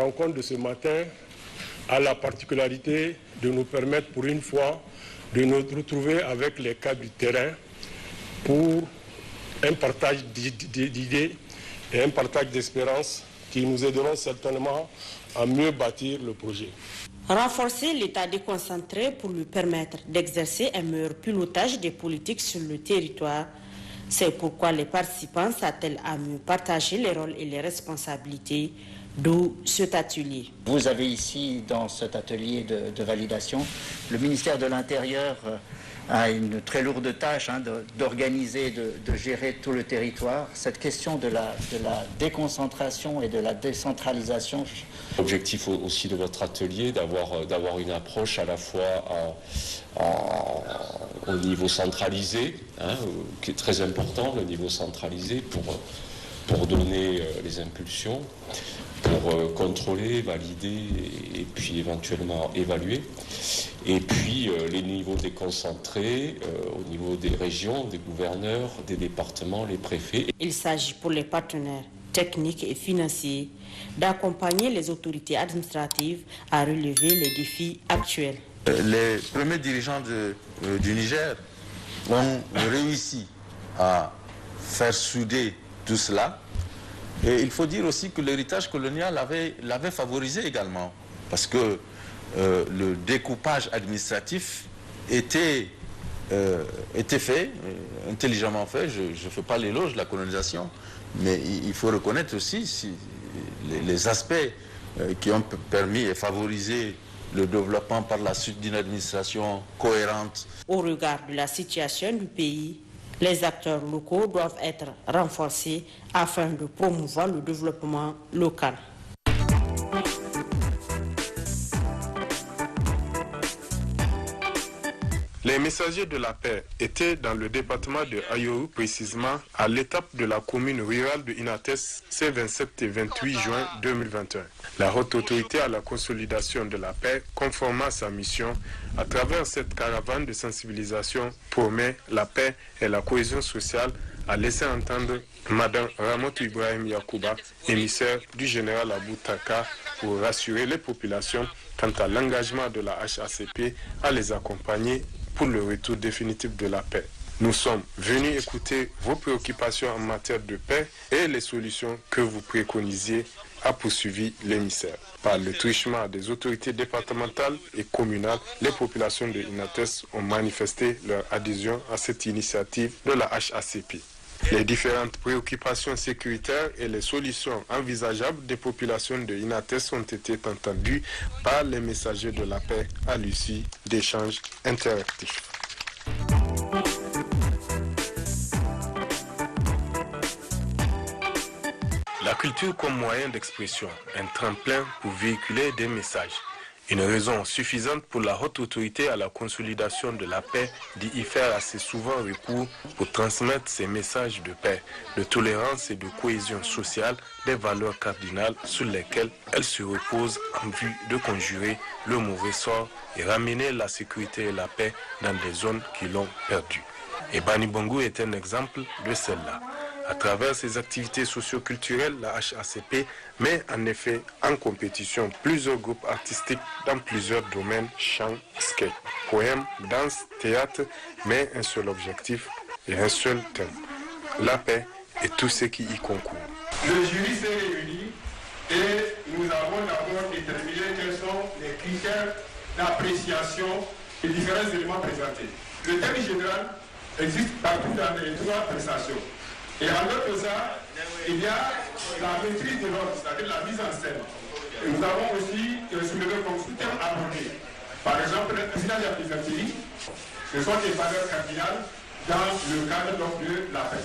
rencontre de ce matin a la particularité de nous permettre pour une fois de nous retrouver avec les cadres du terrain pour un partage d'idées et un partage d'espérance qui nous aideront certainement à mieux bâtir le projet. Renforcer l'État déconcentré pour lui permettre d'exercer un meilleur pilotage des politiques sur le territoire. C'est pourquoi les participants s'attellent à mieux partager les rôles et les responsabilités, d'où cet atelier. Vous avez ici, dans cet atelier de validation, le ministère de l'Intérieur a une très lourde tâche d'organiser, de gérer tout le territoire. Cette question de la déconcentration et de la décentralisation. L'objectif aussi de votre atelier, d'avoir une approche à la fois au niveau centralisé, qui est très important, le niveau centralisé pour donner les impulsions, pour contrôler, valider et puis éventuellement évaluer. Et puis les niveaux déconcentrés au niveau des régions, des gouverneurs, des départements, les préfets. Il s'agit pour les partenaires techniques et financiers d'accompagner les autorités administratives à relever les défis actuels. Les premiers dirigeants du Niger ont réussi à faire souder tout cela. Et il faut dire aussi que l'héritage colonial l'avait favorisé également, parce que le découpage administratif était fait, intelligemment fait. Je ne fais pas l'éloge de la colonisation, mais il faut reconnaître aussi les aspects qui ont permis et favorisé le développement par la suite d'une administration cohérente. Au regard de la situation du pays, les acteurs locaux doivent être renforcés afin de promouvoir le développement local. Les messagers de la paix étaient dans le département de Ayoru, précisément à l'étape de la commune rurale de Inates, ces 27 et 28 juin 2021. La haute autorité à la consolidation de la paix, conformément à sa mission, à travers cette caravane de sensibilisation, promet la paix et la cohésion sociale, a laissé entendre Mme Ramotou Ibrahim Yakouba, émissaire du général Abou Taka, pour rassurer les populations quant à l'engagement de la HACP à les accompagner pour le retour définitif de la paix. Nous sommes venus écouter vos préoccupations en matière de paix et les solutions que vous préconisiez, a poursuivi l'émissaire. Par le truchement des autorités départementales et communales, les populations de Inates ont manifesté leur adhésion à cette initiative de la HACP. Les différentes préoccupations sécuritaires et les solutions envisageables des populations de Inates ont été entendues par les messagers de la paix à l'issue d'échanges interactifs. La culture comme moyen d'expression, un tremplin pour véhiculer des messages. Une raison suffisante pour la haute autorité à la consolidation de la paix d'y faire assez souvent recours pour transmettre ces messages de paix, de tolérance et de cohésion sociale, des valeurs cardinales sur lesquelles elle se repose en vue de conjurer le mauvais sort et ramener la sécurité et la paix dans des zones qui l'ont perdue. Et Bani Bongo est un exemple de celle-là. À travers ses activités socio-culturelles, la HACP met en effet en compétition plusieurs groupes artistiques dans plusieurs domaines, chant, skate, poèmes, danse, théâtre, mais un seul objectif et un seul thème, la paix et tout ce qui y concourt. Le jury s'est réuni et nous avons d'abord déterminé quels sont les critères d'appréciation des différents éléments présentés. Le thème général existe partout dans les trois prestations. Et en dehors de ça, il y a la maîtrise de l'ordre, c'est-à-dire la mise en scène. Et nous avons aussi soulevé comme thème abordé. Par exemple, le village applicatif, ce sont des valeurs cardinales dans le cadre donc, de la paix.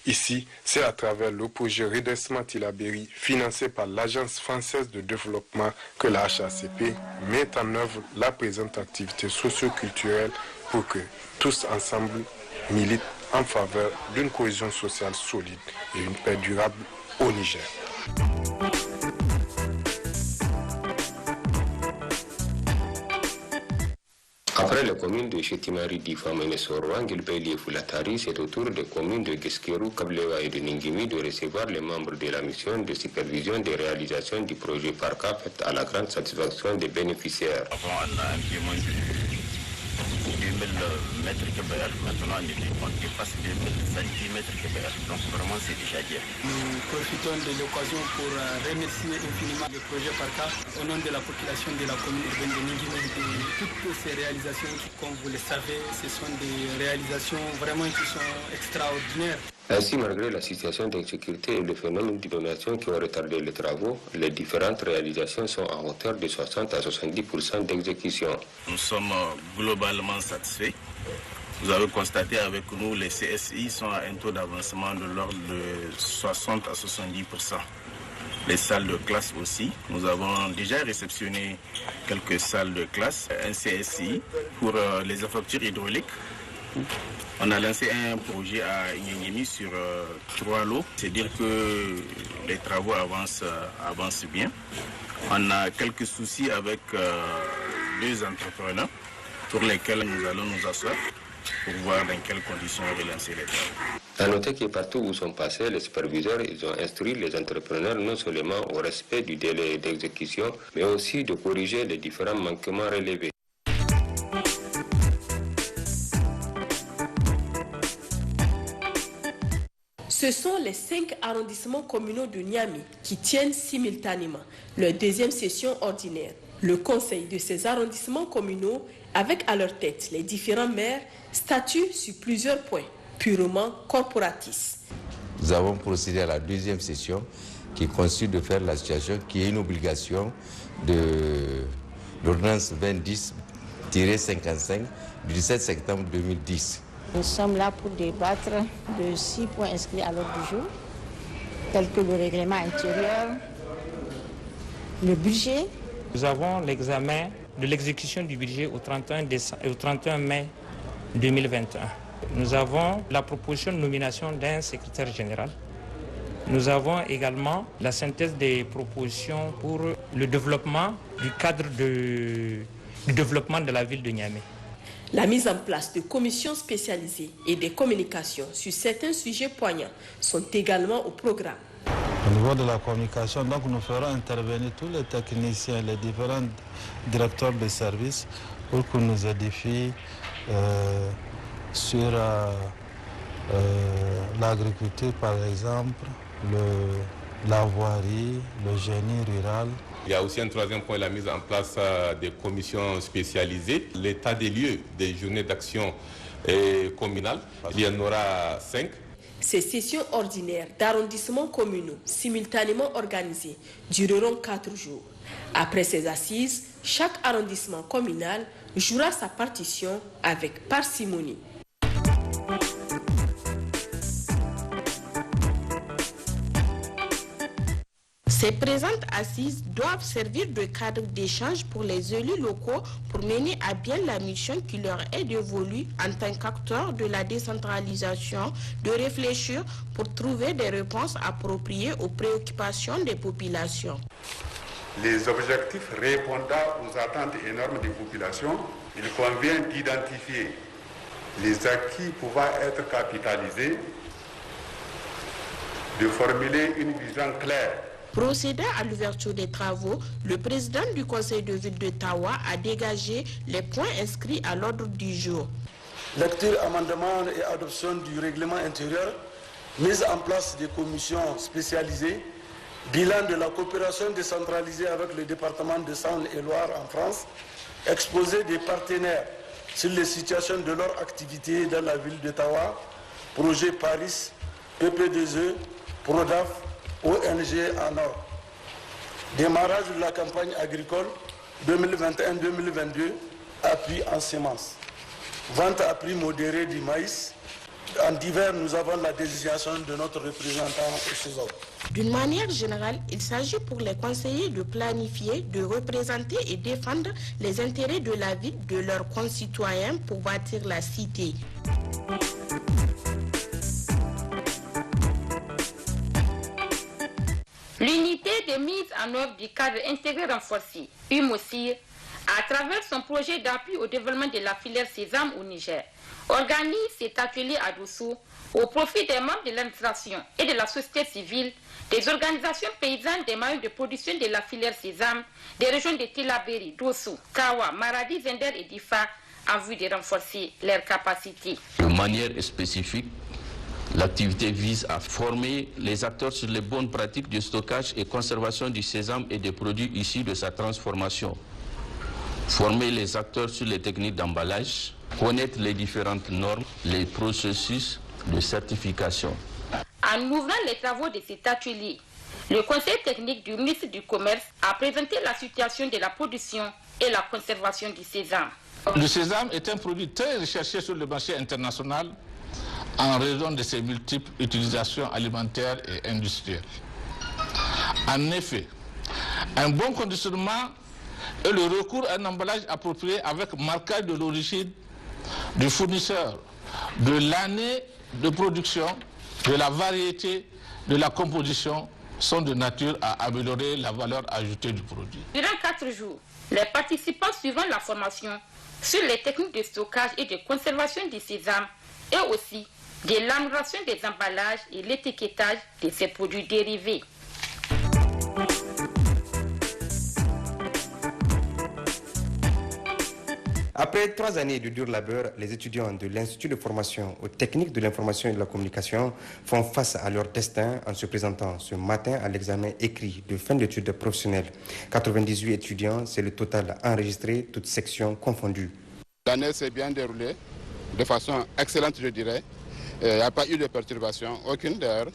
Ici, c'est à travers le projet Redressement Tillabéri, financé par l'Agence française de développement, que la HACP met en œuvre la présente activité socio-culturelle pour que tous ensemble militent en faveur d'une cohésion sociale solide et une paix durable au Niger. Après les communes de Chetimari, Difam et Soroan, Gilbeli et Foulatari, c'est au tour des communes de Geskeru, Kablewa et de Ningimi de recevoir les membres de la mission de supervision des réalisations du projet Parka, faite à la grande satisfaction des bénéficiaires. Avant, on a un paiement de 2000 mètres cubes. Maintenant, on dépasse 2010 mètres cubes. Donc, vraiment, c'est déjà bien. Nous profitons de l'occasion pour remercier infiniment le projet Parka au nom de la population de la commune urbaine de Ningimi. Toutes ces réalisations, comme vous le savez, ce sont des réalisations vraiment qui sont extraordinaires. Ainsi, malgré la situation d'insécurité et le phénomène d'inondation qui ont retardé les travaux, les différentes réalisations sont à hauteur de 60 à 70% d'exécution. Nous sommes globalement satisfaits. Vous avez constaté avec nous, les CSI sont à un taux d'avancement de l'ordre de 60 à 70%. Les salles de classe aussi. Nous avons déjà réceptionné quelques salles de classe, un CSI pour les infrastructures hydrauliques. On a lancé un projet à Inyemi sur 3 lots. C'est-à-dire que les travaux avancent bien. On a quelques soucis avec 2 entrepreneurs pour lesquels nous allons nous asseoir pour voir dans quelles conditions relancer les travaux. À noter que partout où sont passés les superviseurs, ils ont instruit les entrepreneurs non seulement au respect du délai d'exécution, mais aussi de corriger les différents manquements relevés. Ce sont les 5 arrondissements communaux de Niamey qui tiennent simultanément leur deuxième session ordinaire. Le conseil de ces arrondissements communaux, avec à leur tête les différents maires, statue sur plusieurs points purement corporatistes. Nous avons procédé à la deuxième session qui consiste de faire la situation qui est une obligation de l'ordonnance 2010-55 du 17 septembre 2010. Nous sommes là pour débattre de 6 points inscrits à l'ordre du jour, tels que le règlement intérieur, le budget. Nous avons l'examen de l'exécution du budget au 31 mai 2021. Nous avons la proposition de nomination d'un secrétaire général. Nous avons également la synthèse des propositions pour le développement du cadre du développement de la ville de Niamey. La mise en place de commissions spécialisées et des communications sur certains sujets poignants sont également au programme. Au niveau de la communication, donc nous ferons intervenir tous les techniciens, les différents directeurs de services pour qu'ils nous édifient sur l'agriculture par exemple, la voirie, le génie rural. Il y a aussi un troisième point, la mise en place des commissions spécialisées, l'état des lieux des journées d'action communales. Il y en aura 5. Ces sessions ordinaires d'arrondissements communaux simultanément organisées dureront 4 jours. Après ces assises, chaque arrondissement communal jouera sa partition avec parcimonie. Ces présentes assises doivent servir de cadre d'échange pour les élus locaux pour mener à bien la mission qui leur est dévolue en tant qu'acteurs de la décentralisation, de réfléchir pour trouver des réponses appropriées aux préoccupations des populations. Les objectifs répondant aux attentes énormes des populations, il convient d'identifier les acquis pouvant être capitalisés, de formuler une vision claire. Procédant à l'ouverture des travaux, le président du conseil de ville de Tawa a dégagé les points inscrits à l'ordre du jour. Lecture, amendement et adoption du règlement intérieur, mise en place des commissions spécialisées, bilan de la coopération décentralisée avec le département de Saône-et-Loire en France, exposé des partenaires sur les situations de leur activité dans la ville de Tawa, projet Paris, PP2E, PRODAF, ONG en or. Démarrage de la campagne agricole 2021-2022, appui en semences. Vente à prix modéré du maïs. En divers, nous avons la désignation de notre représentant au CESOP. D'une manière générale, il s'agit pour les conseillers de planifier, de représenter et défendre les intérêts de la ville de leurs concitoyens pour bâtir la cité. L'unité de mise en œuvre du cadre intégré renforcé, UMOSIR, à travers son projet d'appui au développement de la filière sésame au Niger, organise cet atelier à Dosso au profit des membres de l'administration et de la société civile, des organisations paysannes des moyens de production de la filière sésame, des régions de Tillabéri, Dosso, Kawa, Maradi, Zender et Difa, en vue de renforcer leurs capacités. De manière spécifique, l'activité vise à former les acteurs sur les bonnes pratiques de stockage et conservation du sésame et des produits issus de sa transformation. Former les acteurs sur les techniques d'emballage, connaître les différentes normes, les processus de certification. En ouvrant les travaux de cet atelier, le conseil technique du ministre du Commerce a présenté la situation de la production et la conservation du sésame. Le sésame est un produit très recherché sur le marché international en raison de ses multiples utilisations alimentaires et industrielles. En effet, un bon conditionnement et le recours à un emballage approprié avec marquage de l'origine du fournisseur, de l'année de production, de la variété, de la composition sont de nature à améliorer la valeur ajoutée du produit. Durant 4 jours, les participants suivront la formation sur les techniques de stockage et de conservation du sésame et aussi de l'amélioration des emballages et l'étiquetage de ces produits dérivés. Après 3 années de dur labeur, les étudiants de l'Institut de formation aux techniques de l'information et de la communication font face à leur destin en se présentant ce matin à l'examen écrit de fin d'études professionnelles. 98 étudiants, c'est le total enregistré, toutes sections confondues. L'année s'est bien déroulée, de façon excellente je dirais. Il n'y a pas eu de perturbation, aucune d'ailleurs.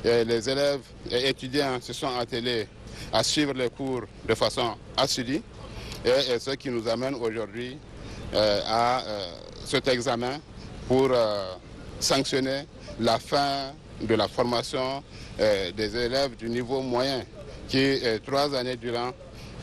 Les élèves et étudiants se sont attelés à suivre les cours de façon assidue. Et ce qui nous amène aujourd'hui à cet examen pour sanctionner la fin de la formation des élèves du niveau moyen qui, 3 années durant,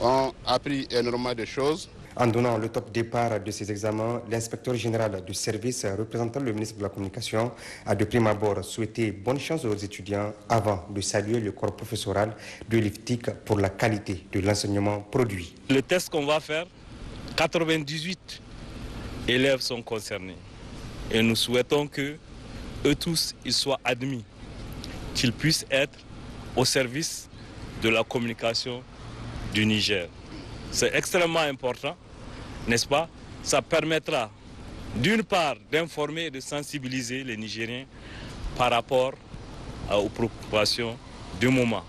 ont appris énormément de choses. En donnant le top départ de ces examens, l'inspecteur général du service représentant le ministre de la Communication a de prime abord souhaité bonne chance aux étudiants avant de saluer le corps professoral de l'IFTIC pour la qualité de l'enseignement produit. Le test qu'on va faire, 98 élèves sont concernés et nous souhaitons que eux tous ils soient admis, qu'ils puissent être au service de la communication du Niger. C'est extrêmement important, n'est-ce pas? Ça permettra d'une part d'informer et de sensibiliser les Nigériens par rapport aux préoccupations du moment.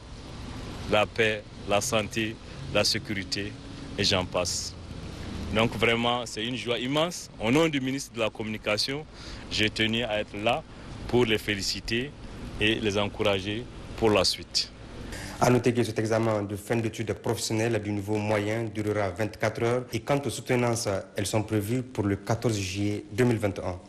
La paix, la santé, la sécurité et j'en passe. Donc vraiment, c'est une joie immense. Au nom du ministre de la Communication, j'ai tenu à être là pour les féliciter et les encourager pour la suite. A noter que cet examen de fin d'études professionnelles du niveau moyen durera 24 heures et quant aux soutenances, elles sont prévues pour le 14 juillet 2021.